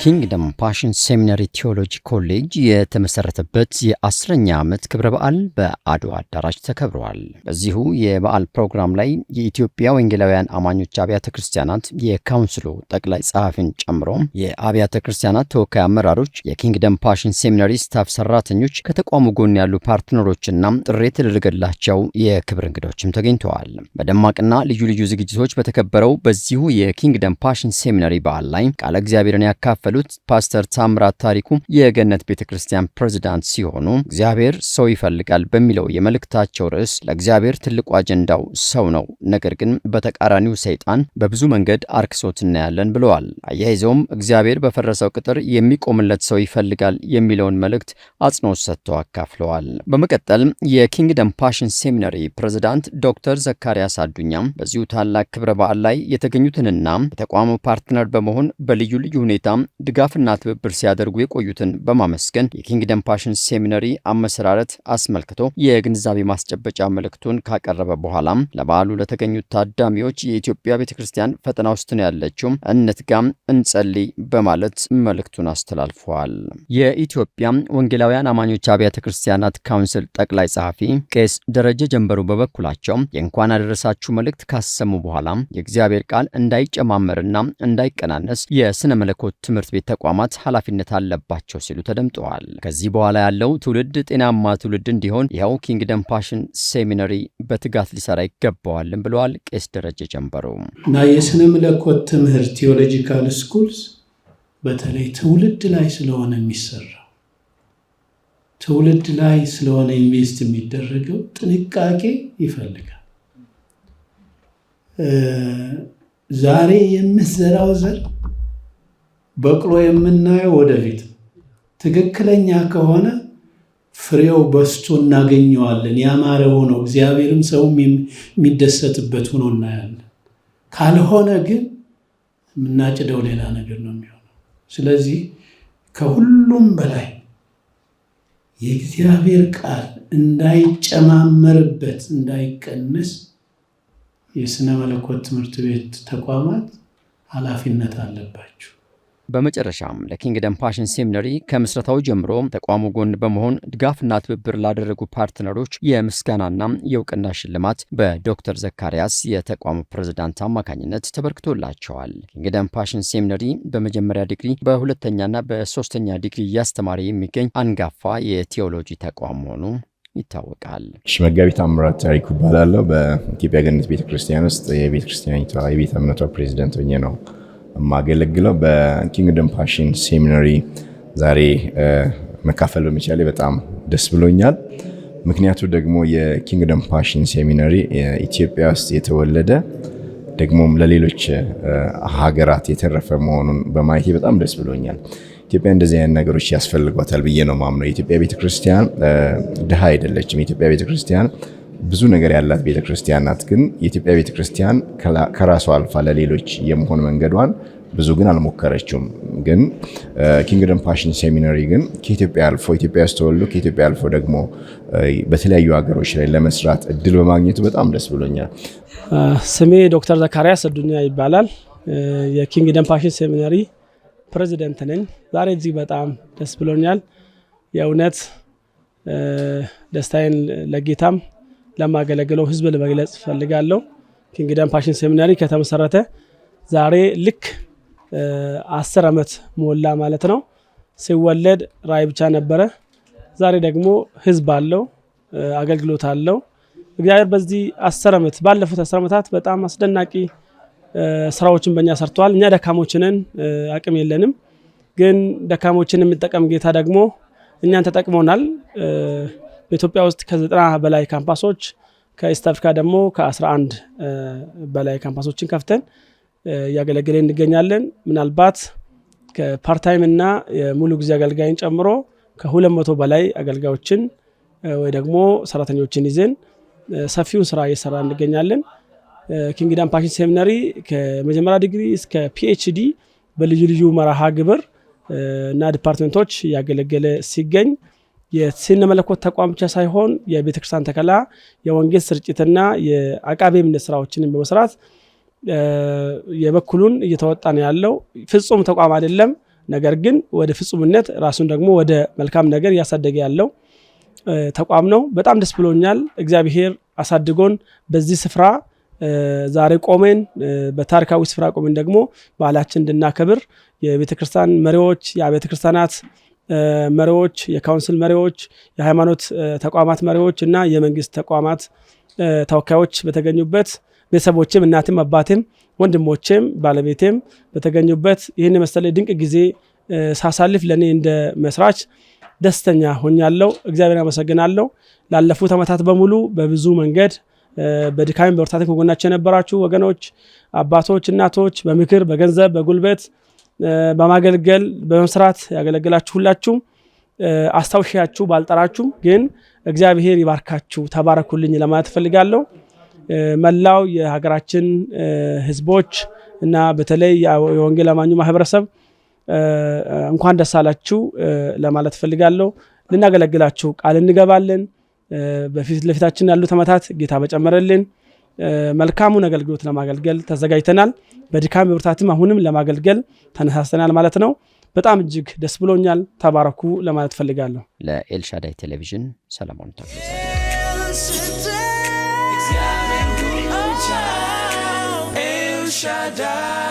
ኪንግደም ፓሽን ሴሚናሪ ቲዮሎጂ ኮሌጅ የተመሰረተበት የ10ኛ ዓመት ክብረ በዓል በአድዋ አዳራሽ ተከብሯል። በዚሁ የበዓል ፕሮግራም ላይ የኢትዮጵያ ወንጌላውያን አማኞች አብያተ ክርስቲያናት የካውንስሉ ጠቅላይ ጸሐፊን ጨምሮ የአብያተ ክርስቲያናት ተወካይ አመራሮች፣ የኪንግደም ፓሽን ሴሚናሪ ስታፍ ሰራተኞች፣ ከተቋሙ ጎን ያሉ ፓርትነሮችና ጥሪ የተደረገላቸው የክብር እንግዶችም ተገኝተዋል። በደማቅና ልዩ ልዩ ዝግጅቶች በተከበረው በዚሁ የኪንግደም ፓሽን ሴሚናሪ በዓል ላይ ቃለ እግዚአብሔርን ያካፈሉት ፓስተር ታምራት ታሪኩ የገነት ቤተክርስቲያን ፕሬዝዳንት ሲሆኑ እግዚአብሔር ሰው ይፈልጋል በሚለው የመልእክታቸው ርዕስ ለእግዚአብሔር ትልቁ አጀንዳው ሰው ነው፣ ነገር ግን በተቃራኒው ሰይጣን በብዙ መንገድ አርክሶት እናያለን ብለዋል። አያይዘውም እግዚአብሔር በፈረሰው ቅጥር የሚቆምለት ሰው ይፈልጋል የሚለውን መልእክት አጽንኦት ሰጥተው አካፍለዋል። በመቀጠል የኪንግደም ፓሽን ሴሚናሪ ፕሬዝዳንት ዶክተር ዘካሪያስ አዱኛም በዚሁ ታላቅ ክብረ በዓል ላይ የተገኙትንና የተቋሙ ፓርትነር በመሆን በልዩ ልዩ ሁኔታ ድጋፍና ትብብር ሲያደርጉ የቆዩትን በማመስገን የኪንግደም ፓሽን ሴሚናሪ አመሰራረት አስመልክቶ የግንዛቤ ማስጨበጫ መልእክቱን ካቀረበ በኋላም ለበዓሉ ለተገኙት ታዳሚዎች የኢትዮጵያ ቤተክርስቲያን ፈተና ውስጥ ነው ያለችው፣ እንትጋም፣ እንጸልይ በማለት መልእክቱን አስተላልፈዋል። የኢትዮጵያ ወንጌላውያን አማኞች አብያተ ክርስቲያናት ካውንስል ጠቅላይ ጸሐፊ ቄስ ደረጀ ጀንበሩ በበኩላቸው የእንኳን አደረሳችሁ መልእክት ካሰሙ በኋላ የእግዚአብሔር ቃል እንዳይጨማመርና እንዳይቀናነስ የስነ መለኮት ትምህርት ቤት ተቋማት ኃላፊነት አለባቸው ሲሉ ተደምጠዋል። ከዚህ በኋላ ያለው ትውልድ ጤናማ ትውልድ እንዲሆን ይኸው ኪንግደም ፓሽን ሴሚናሪ በትጋት ሊሰራ ይገባዋልም ብለዋል ቄስ ደረጀ ጀንበሩ። እና የስነ መለኮት ትምህርት ቴዎሎጂካል ስኩልስ በተለይ ትውልድ ላይ ስለሆነ የሚሰራው ትውልድ ላይ ስለሆነ ኢንቨስት የሚደረገው ጥንቃቄ ይፈልጋል። ዛሬ የምትዘራው ዘር በቅሎ የምናየው ወደፊት ትክክለኛ ከሆነ ፍሬው በስቶ እናገኘዋለን። ያማረ ሆኖ እግዚአብሔርም ሰውም የሚደሰትበት ሆኖ እናያለን። ካልሆነ ግን የምናጭደው ሌላ ነገር ነው የሚሆነው። ስለዚህ ከሁሉም በላይ የእግዚአብሔር ቃል እንዳይጨማመርበት እንዳይቀንስ የስነ መለኮት ትምህርት ቤት ተቋማት ኃላፊነት አለባቸው። በመጨረሻም ለኪንግደም ፓሽን ሴሚናሪ ከምስረታው ጀምሮ ተቋሙ ጎን በመሆን ድጋፍና ትብብር ላደረጉ ፓርትነሮች የምስጋናና የእውቅና ሽልማት በዶክተር ዘካሪያስ የተቋሙ ፕሬዝዳንት አማካኝነት ተበርክቶላቸዋል። ኪንግደም ፓሽን ሴሚናሪ በመጀመሪያ ዲግሪ በሁለተኛና በሶስተኛ ዲግሪ እያስተማረ የሚገኝ አንጋፋ የቴዎሎጂ ተቋም መሆኑ ይታወቃል። መጋቢ ታምራት ታሪኩ እባላለሁ። በኢትዮጵያ ገነት ቤተክርስቲያን ውስጥ የቤተክርስቲያኒቷ የቤተ እምነቷ ፕሬዝዳንት ሆኜ ነው የማገለግለው። በኪንግደም ፓሽን ሴሚናሪ ዛሬ መካፈል በመቻሌ በጣም ደስ ብሎኛል። ምክንያቱ ደግሞ የኪንግደም ፓሽን ሴሚናሪ ኢትዮጵያ ውስጥ የተወለደ ደግሞም ለሌሎች ሀገራት የተረፈ መሆኑን በማየቴ በጣም ደስ ብሎኛል። ኢትዮጵያ እንደዚህ አይነት ነገሮች ያስፈልጓታል ብዬ ነው ማምነው። የኢትዮጵያ ቤተክርስቲያን ድሃ አይደለችም። የኢትዮጵያ ቤተክርስቲያን ብዙ ነገር ያላት ቤተክርስቲያን ናት። ግን የኢትዮጵያ ቤተክርስቲያን ከራሷ አልፋ ለሌሎች የመሆን መንገዷን ብዙ ግን አልሞከረችውም። ግን ኪንግደም ፓሽን ሴሚናሪ ግን ከኢትዮጵያ አልፎ ኢትዮጵያ ውስጥ ተወልዶ ከኢትዮጵያ አልፎ ደግሞ በተለያዩ ሀገሮች ላይ ለመስራት እድል በማግኘቱ በጣም ደስ ብሎኛል። ስሜ ዶክተር ዘካሪያስ አዱኛ ይባላል። የኪንግደም ፓሽን ሴሚናሪ ፕሬዝዳንት ነኝ። ዛሬ እዚህ በጣም ደስ ብሎኛል። የእውነት ደስታዬን ለጌታም ለማገለግለው ህዝብ ለመግለጽ ፈልጋለሁ። ኪንግደም ፓሽን ሴሚናሪ ከተመሰረተ ዛሬ ልክ 10 ዓመት ሞላ ማለት ነው። ሲወለድ ራዕይ ብቻ ነበረ። ዛሬ ደግሞ ህዝብ አለው፣ አገልግሎት አለው። እግዚአብሔር በዚህ 10 ዓመት ባለፉት 10 ዓመታት በጣም አስደናቂ ስራዎችን በእኛ ሰርቷል። እኛ ደካሞችንን አቅም የለንም፣ ግን ደካሞችን የሚጠቀም ጌታ ደግሞ እኛን ተጠቅሞናል። በኢትዮጵያ ውስጥ ከ90 በላይ ካምፓሶች ከኢስት አፍሪካ ደግሞ ከ11 በላይ ካምፓሶችን ከፍተን እያገለገለን እንገኛለን። ምናልባት ከፓርታይም እና የሙሉ ጊዜ አገልጋይን ጨምሮ ከ200 በላይ አገልጋዮችን ወይ ደግሞ ሰራተኞችን ይዘን ሰፊውን ስራ እየሰራ እንገኛለን። ኪንግደም ፓሽን ሴሚናሪ ከመጀመሪያ ዲግሪ እስከ ፒኤችዲ በልዩ ልዩ መርሃ ግብር እና ዲፓርትመንቶች እያገለገለ ሲገኝ የስነ መለኮት ተቋም ብቻ ሳይሆን የቤተክርስቲያን ተከላ፣ የወንጌል ስርጭትና የአቃቤ እምነት ስራዎችን በመስራት የበኩሉን እየተወጣ ነው ያለው። ፍጹም ተቋም አይደለም፣ ነገር ግን ወደ ፍጹምነት ራሱን ደግሞ ወደ መልካም ነገር ያሳደገ ያለው ተቋም ነው። በጣም ደስ ብሎኛል። እግዚአብሔር አሳድጎን በዚህ ስፍራ ዛሬ ቆመን በታሪካዊ ስፍራ ቆመን ደግሞ በዓላችን እንድናከብር የቤተክርስቲያን መሪዎች፣ የአብያተ ክርስቲያናት መሪዎች፣ የካውንስል መሪዎች፣ የሃይማኖት ተቋማት መሪዎች እና የመንግስት ተቋማት ተወካዮች በተገኙበት ቤተሰቦቼም እናቴም አባቴም ወንድሞቼም ባለቤቴም በተገኙበት ይህን መሰለ ድንቅ ጊዜ ሳሳልፍ ለኔ እንደ መስራች ደስተኛ ሆኛለሁ። እግዚአብሔር አመሰግናለሁ። ላለፉት ዓመታት በሙሉ በብዙ መንገድ በድካም በወርታተ ከጎናችን የነበራችሁ ወገኖች፣ አባቶች፣ እናቶች በምክር በገንዘብ በጉልበት በማገልገል በመስራት ያገለግላችሁ ሁላችሁም አስታውሻችሁ ባልጠራችሁ ግን እግዚአብሔር ይባርካችሁ ተባረኩልኝ ለማለት ፈልጋለሁ። መላው የሀገራችን ህዝቦች እና በተለይ የወንጌል አማኙ ማህበረሰብ እንኳን ደስ አላችሁ ለማለት ፈልጋለሁ። ልናገለግላችሁ ቃል እንገባለን። በፊት ለፊታችን ያሉ ተመታት ጌታ በጨመረልን መልካሙን አገልግሎት ለማገልገል ተዘጋጅተናል። በድካም ብርታትም አሁንም ለማገልገል ተነሳስተናል ማለት ነው። በጣም እጅግ ደስ ብሎኛል። ተባረኩ ለማለት ፈልጋለሁ። ለኤልሻዳይ ቴሌቪዥን ሰለሞን ተክለ Shaddai